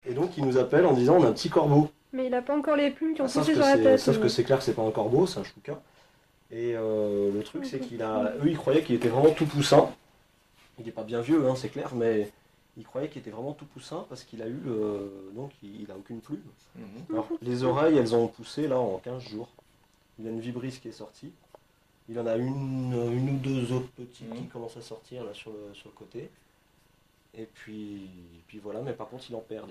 Et donc il nous appelle en disant on a un petit corbeau. Mais il a pas encore les plumes qui ont Sauf poussé que sur la tête. sauf que c'est clair que c'est pas un corbeau, c'est un chouka. Et le truc c'est eux ils croyaient qu'il était vraiment tout poussin. Il n'est pas bien vieux, hein, c'est clair, mais ils croyaient qu'il était vraiment tout poussin parce qu'il a eu donc il a aucune plume. Alors les oreilles elles ont poussé là en 15 jours. Il y a une vibrise qui est sortie. Il en a une ou deux autres petites qui commencent à sortir là sur le côté. Et puis voilà, mais par contre il en perd.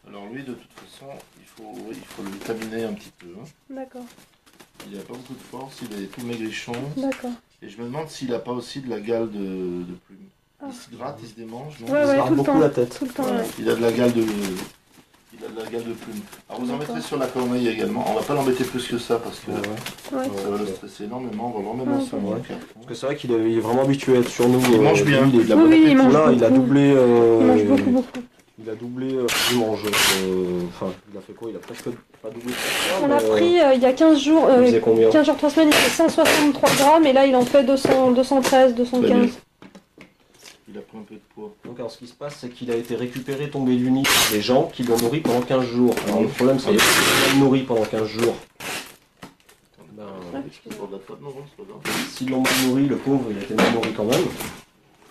Alors lui, de toute façon, il faut le vitaminer un petit peu. Hein. D'accord. Il n'a pas beaucoup de force, il est tout maigrichon. D'accord. Et je me demande s'il n'a pas aussi de la gale de plumes. Ah. Il se gratte, il se démange, non? Ouais, Il se gratte tout le beaucoup temps. la tête. Tout le temps, Voilà. ouais. Il a de la gale de plumes. Alors vous en D'accord. mettrez sur la corneille également. On va pas l'embêter plus que ça parce que Ouais. Ouais. ça va le stresser énormément. On va vraiment Ouais. soigner. Ouais. Parce que c'est vrai qu'il est vraiment habitué à être sur nous. Il mange bien. Il a Oui, oui, il mange là, il a beaucoup. doublé. Il mange beaucoup. Il a doublé. Il mange. Enfin, il a fait quoi? Il a presque pas doublé. On l'a pris il y a 15 jours. Il faisait combien? 15 jours, 3 semaines, il fait 163 grammes et là il en fait 200, 213, 215. Il a pris un peu de poids. Donc alors ce qui se passe c'est qu'il a été récupéré tombé du nid par des gens qui l'ont nourri pendant 15 jours. Alors le problème c'est qu'il l'a nourri pendant 15 jours. Ben, C'est pour de la faute, non, c'est pas grave. s'ils l'ont mal nourri, le pauvre il a été mal nourri quand même.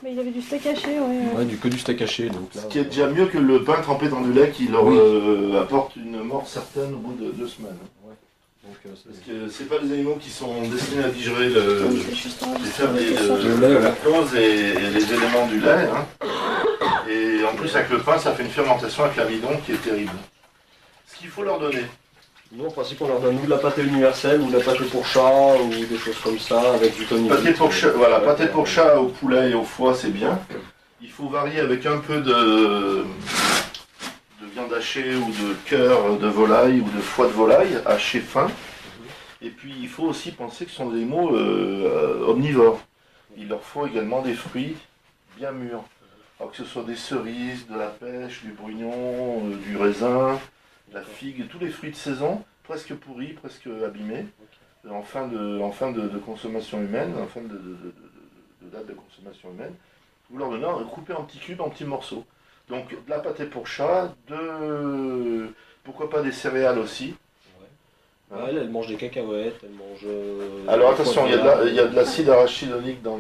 Mais il avait du steak haché, ouais. Ouais, que du steak haché. Donc là, Ce qui est déjà mieux que le pain trempé dans du lait qui leur apporte une mort certaine au bout de 2 semaines. donc, Parce que c'est pas les animaux qui sont destinés à digérer faire Le lait, le ouais. lactose et les éléments du lait. Hein. Et en plus avec le pain, ça fait une fermentation avec l'amidon qui est terrible. Ce qu'il faut leur donner. nous en principe on leur donne ou de la pâtée universelle ou de la pâtée pour chat ou des choses comme ça avec du tonus. Pâté pour chat, voilà, pâté pour chat au poulet et au foie, c'est bien. Il faut varier avec un peu de viande hachée ou de cœur de volaille ou de foie de volaille haché fin. Et puis il faut aussi penser que ce sont des animaux omnivores. Il leur faut également des fruits bien mûrs. Alors que ce soit des cerises, de la pêche, du brugnon, du raisin, de la figue, tous les fruits de saison, presque pourris, presque abîmés, en fin de consommation humaine, en fin de date de consommation humaine. Vous leur donnez coupé en petits cubes, en petits morceaux. Donc de la pâtée pour chat, pourquoi pas des céréales aussi. Ouais, elle mange des cacahuètes, elle mange. Alors des attention, foies il de y a volaille. de l'acide arachidonique dans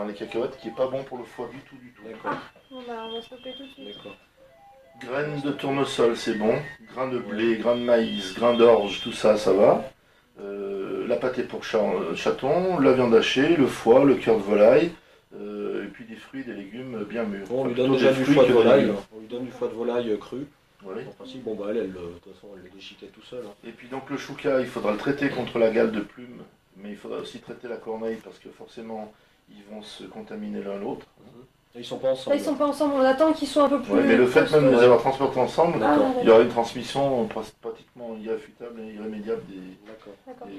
les cacahuètes qui n'est pas bon pour le foie du tout. D'accord, On va stopper tout de suite. d'accord. Graines de tournesol, c'est bon. Grains de blé, grains de maïs, grains d'orge, tout ça, ça va. La pâtée pour chaton, la viande hachée, le foie, le cœur de volaille, et puis des fruits et des légumes bien mûrs. Bon, on lui Enfin, donne plutôt déjà des du fruits foie de que des volaille. légumes. On lui donne du foie de volaille cru. Oui. En principe, bon bah de toute façon elle le déchiquette tout seul. Hein. Et puis donc le chouka, il faudra le traiter contre la gale de plumes, mais il faudra aussi traiter la corneille parce que forcément ils vont se contaminer l'un l'autre. Et ils sont pas ensemble. Là, ils sont pas ensemble, on attend qu'ils soient un peu plus. Ouais, mais le fait même de les costauds. avoir transportés ensemble, Ah, il y aura une transmission pratiquement irréfutable et irrémédiable D'accord. d'accord. des,